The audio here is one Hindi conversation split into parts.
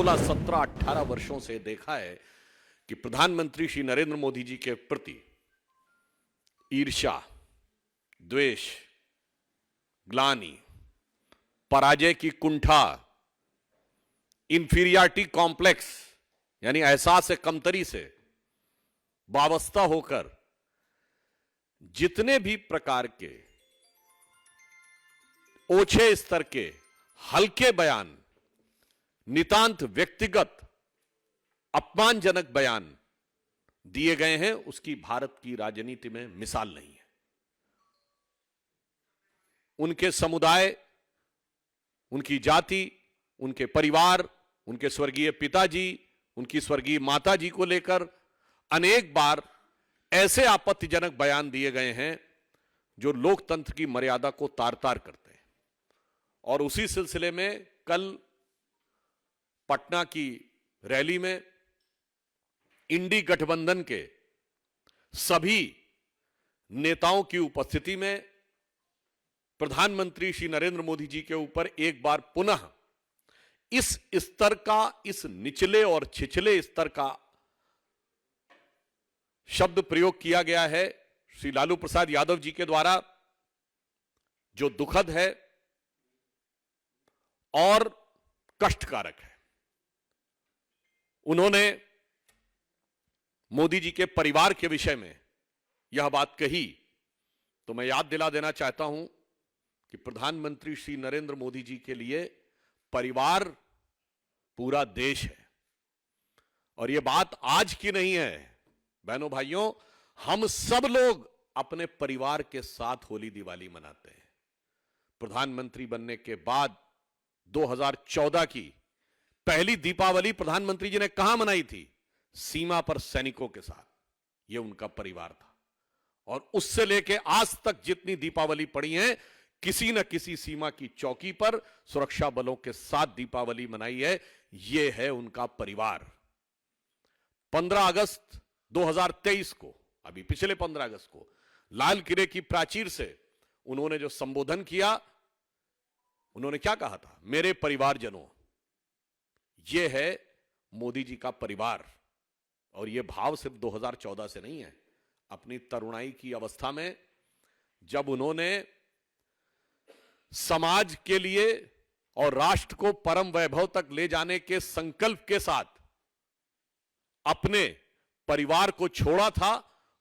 16, 17, 18 वर्षों से देखा है कि प्रधानमंत्री श्री नरेंद्र मोदी जी के प्रति ईर्ष्या, द्वेष, ग्लानि, पराजय की कुंठा, इंफीरियरिटी कॉम्प्लेक्स यानी एहसास कमतरी से वाबस्ता होकर जितने भी प्रकार के ओछे स्तर के हल्के बयान, नितांत व्यक्तिगत अपमानजनक बयान दिए गए हैं, उसकी भारत की राजनीति में मिसाल नहीं है। उनके समुदाय, उनकी जाति, उनके परिवार, उनके स्वर्गीय पिताजी, उनकी स्वर्गीय माताजी को लेकर अनेक बार ऐसे आपत्तिजनक बयान दिए गए हैं जो लोकतंत्र की मर्यादा को तार-तार करते हैं। और उसी सिलसिले में कल पटना की रैली में इंडी गठबंधन के सभी नेताओं की उपस्थिति में प्रधानमंत्री श्री नरेंद्र मोदी जी के ऊपर एक बार पुनः इस स्तर का, इस निचले और छिछले स्तर का शब्द प्रयोग किया गया है श्री लालू प्रसाद यादव जी के द्वारा, जो दुखद है और कष्टकारक है। उन्होंने मोदी जी के परिवार के विषय में यह बात कही तो मैं याद दिला देना चाहता हूं कि प्रधानमंत्री श्री नरेंद्र मोदी जी के लिए परिवार पूरा देश है। और यह बात आज की नहीं है बहनों भाइयों, हम सब लोग अपने परिवार के साथ होली दिवाली मनाते हैं। प्रधानमंत्री बनने के बाद 2014 की पहली दीपावली प्रधानमंत्री जी ने कहां मनाई थी? सीमा पर सैनिकों के साथ। यह उनका परिवार था। और उससे लेके आज तक जितनी दीपावली पड़ी है, किसी न किसी सीमा की चौकी पर सुरक्षा बलों के साथ दीपावली मनाई है। यह है उनका परिवार। 15 अगस्त 2023 को, अभी पिछले 15 अगस्त को लाल किले की प्राचीर से उन्होंने जो संबोधन किया, उन्होंने क्या कहा था? मेरे परिवारजनों। यह है मोदी जी का परिवार। और यह भाव सिर्फ 2014 से नहीं है। अपनी तरुणाई की अवस्था में जब उन्होंने समाज के लिए और राष्ट्र को परम वैभव तक ले जाने के संकल्प के साथ अपने परिवार को छोड़ा था,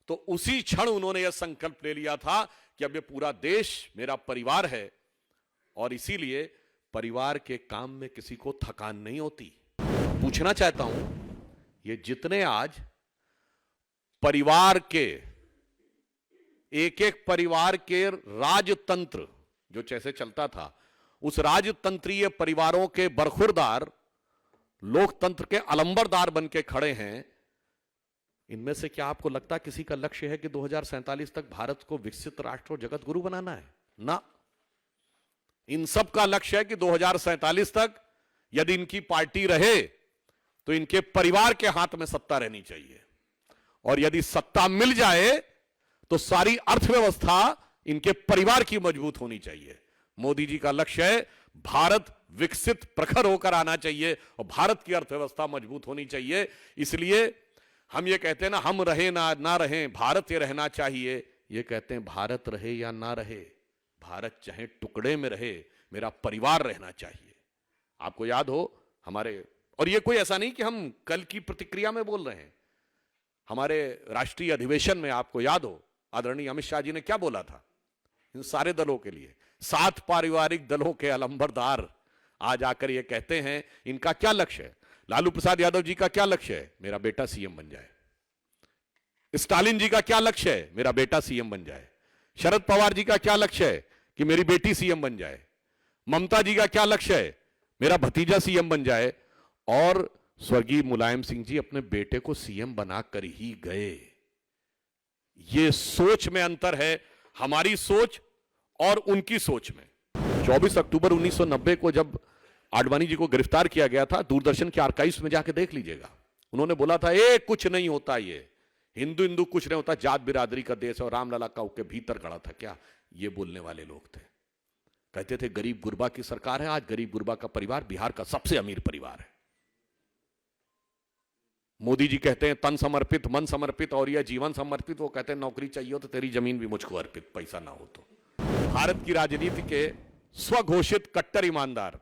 तो उसी क्षण उन्होंने यह संकल्प ले लिया था कि अब यह पूरा देश मेरा परिवार है और इसीलिए परिवार के काम में किसी को थकान नहीं होती। पूछना चाहता हूं, ये जितने आज परिवार के, एक एक परिवार के राजतंत्र जो जैसे चलता था, उस राजतंत्रीय परिवारों के बरखुरदार लोकतंत्र के अलंबरदार बन के खड़े हैं, इनमें से क्या आपको लगता किसी का लक्ष्य है कि 2047 तक भारत को विकसित राष्ट्र और जगत गुरु बनाना है? ना, इन सब का लक्ष्य है कि 2047 तक यदि इनकी पार्टी रहे तो इनके परिवार के हाथ में सत्ता रहनी चाहिए। और यदि सत्ता मिल जाए तो सारी अर्थव्यवस्था इनके परिवार की मजबूत होनी चाहिए। मोदी जी का लक्ष्य है भारत विकसित प्रखर होकर आना चाहिए और भारत की अर्थव्यवस्था मजबूत होनी चाहिए। इसलिए हम ये कहते हैं ना, हम रहे ना रहें, भारत ये रहना चाहिए। ये कहते हैं भारत रहे या ना रहे, भारत चाहे टुकड़े में रहे, मेरा परिवार रहना चाहिए। आपको याद हो हमारे, और ये कोई ऐसा नहीं कि हम कल की प्रतिक्रिया में बोल रहे हैं, हमारे राष्ट्रीय अधिवेशन में आपको याद हो आदरणीय अमित शाह जी ने क्या बोला था इन सारे दलों के लिए? 7 पारिवारिक दलों के अलंबरदार आज आकर ये कहते हैं इनका क्या लक्ष्य है? लालू प्रसाद यादव जी का क्या लक्ष्य है? मेरा बेटा सीएम बन जाए। स्टालिन जी का क्या लक्ष्य है? मेरा बेटा सीएम बन जाए। शरद पवार जी का क्या लक्ष्य है? कि मेरी बेटी सीएम बन जाए। ममता जी का क्या लक्ष्य है? मेरा भतीजा सीएम बन जाए। और स्वर्गीय मुलायम सिंह जी अपने बेटे को सीएम बनाकर ही गए। ये सोच में अंतर है, हमारी सोच और उनकी सोच में। 24 अक्टूबर 1990 को जब आडवाणी जी को गिरफ्तार किया गया था, दूरदर्शन के आर्काइव्स में जाके देख लीजिएगा, उन्होंने बोला था कुछ नहीं होता, ये हिंदू कुछ नहीं होता, जात बिरादरी का देश और रामलला का के भीतर खड़ा था क्या? ये बोलने वाले लोग थे। कहते थे गरीब गुरबा की सरकार है। आज गरीब गुरबा का परिवार बिहार का सबसे अमीर परिवार है। मोदी जी कहते हैं तन समर्पित, मन समर्पित और यह जीवन समर्पित। वो कहते हैं नौकरी चाहिए हो तो तेरी जमीन भी मुझको अर्पित, पैसा ना हो तो। भारत की राजनीति के स्वघोषित कट्टर ईमानदार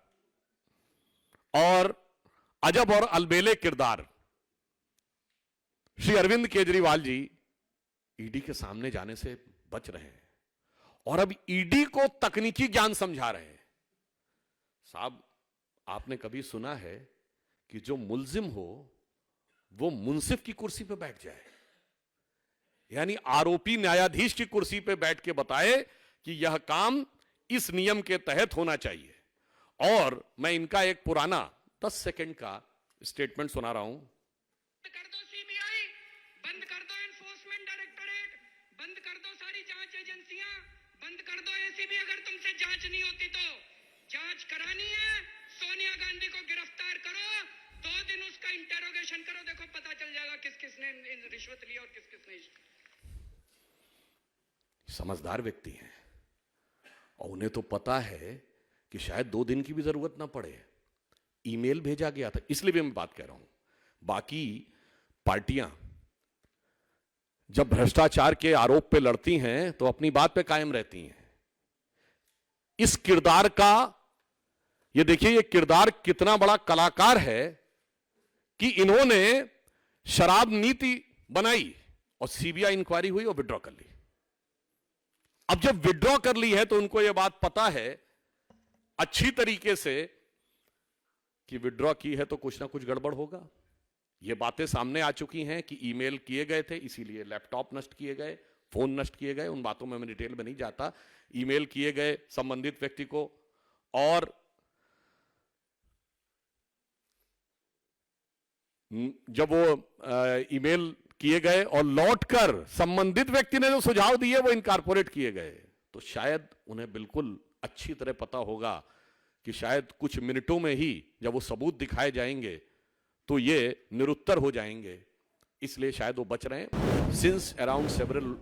और अजब और अलबेले किरदार श्री अरविंद केजरीवाल जी ईडी के सामने जाने से बच रहे हैं और अब ईडी को तकनीकी ज्ञान समझा रहे हैं। साहब, आपने कभी सुना है कि जो मुल्जिम हो वो मुंसिफ की कुर्सी पे बैठ जाए, यानी आरोपी न्यायाधीश की कुर्सी पे बैठ के बताए कि यह काम इस नियम के तहत होना चाहिए। और मैं इनका एक पुराना 10 सेकंड का स्टेटमेंट सुना रहा हूं। कर दो सीबीआई, बंद कर दो एनफोर्समेंट डायरेक्टोरेट, बंद कर दो सारी जांच एजेंसियां, बंद कर दो एसीबी। अगर तुमसे जांच नहीं होती तो जांच करानी है, सोनिया गांधी को गिरफ्तार करो, 2 दिन उसका इंटेरोगेशन करो, देखो पता चल जाएगा किस किसने रिश्वत ली और किस किसने। समझदार व्यक्ति हैं और उन्हें तो पता है कि शायद 2 दिन की भी जरूरत ना पड़े। ईमेल भेजा गया था, इसलिए भी मैं बात कह रहा हूं। बाकी पार्टियां जब भ्रष्टाचार के आरोप पे लड़ती हैं तो अपनी बात पे कायम रहती हैं। इस किरदार का ये देखिए, ये किरदार कितना बड़ा कलाकार है कि इन्होंने शराब नीति बनाई और सीबीआई इंक्वायरी हुई और विड्रॉ कर ली। अब जब विड्रॉ कर ली है तो उनको यह बात पता है अच्छी तरीके से कि विड्रॉ की है तो कुछ ना कुछ गड़बड़ होगा। ये बातें सामने आ चुकी हैं कि ईमेल किए गए थे, इसीलिए लैपटॉप नष्ट किए गए, फोन नष्ट किए गए। उन बातों में मैं डिटेल में नहीं जाता। ईमेल किए गए संबंधित व्यक्ति को और जब वो ईमेल किए गए और लौटकर संबंधित व्यक्ति ने जो सुझाव दिए वो इनकॉर्पोरेट किए गए, तो शायद उन्हें बिल्कुल अच्छी तरह पता होगा कि शायद कुछ मिनटों में ही जब वो सबूत दिखाए जाएंगे तो ये निरुत्तर हो जाएंगे, इसलिए शायद वो बच रहे हैं। Since around several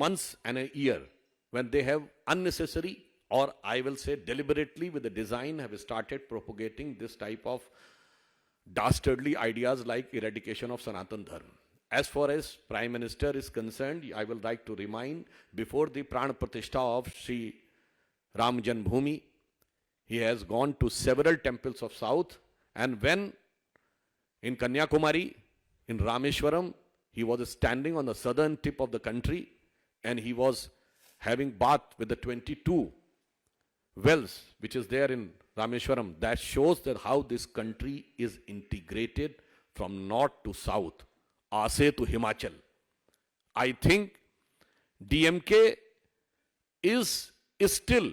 months and a year when they have unnecessary और I will say deliberately with the design have started propagating this type of dastardly ideas like eradication of Sanatan Dharma. As far as Prime Minister is concerned, I will like to remind, before the Pran Pratishtha of Sri Ram Janmabhoomi, he has gone to several temples of South, and when in Kanyakumari, in Rameshwaram, he was standing on the southern tip of the country and he was having bath with the 22 wells which is there in Rameshwaram. That shows that how this country is integrated from north to south, Ase to Himachal. I think DMK is still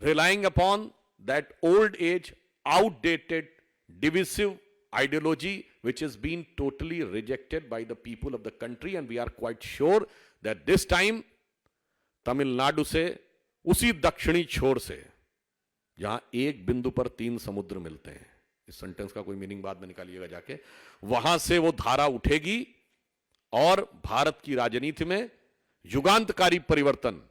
relying upon that old age, outdated, divisive ideology which has been totally rejected by the people of the country, and we are quite sure that this time Tamil Nadu से उसी दक्षिणी छोर से जहां एक बिंदु पर 3 समुद्र मिलते हैं, इस सेंटेंस का कोई मीनिंग बाद में निकालिएगा जाके, वहां से वो धारा उठेगी और भारत की राजनीति में युगांतकारी परिवर्तन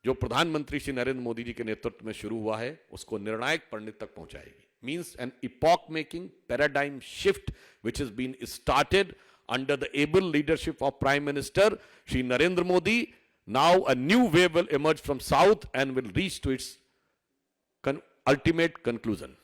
जो प्रधानमंत्री श्री नरेंद्र मोदी जी के नेतृत्व में शुरू हुआ है उसको निर्णायक परिणति तक पहुंचाएगी। Means an epoch making paradigm shift which has been started under the able leadership of Prime Minister Shri Narendra Modi. Now a new wave will emerge from south and will reach to its ultimate conclusion.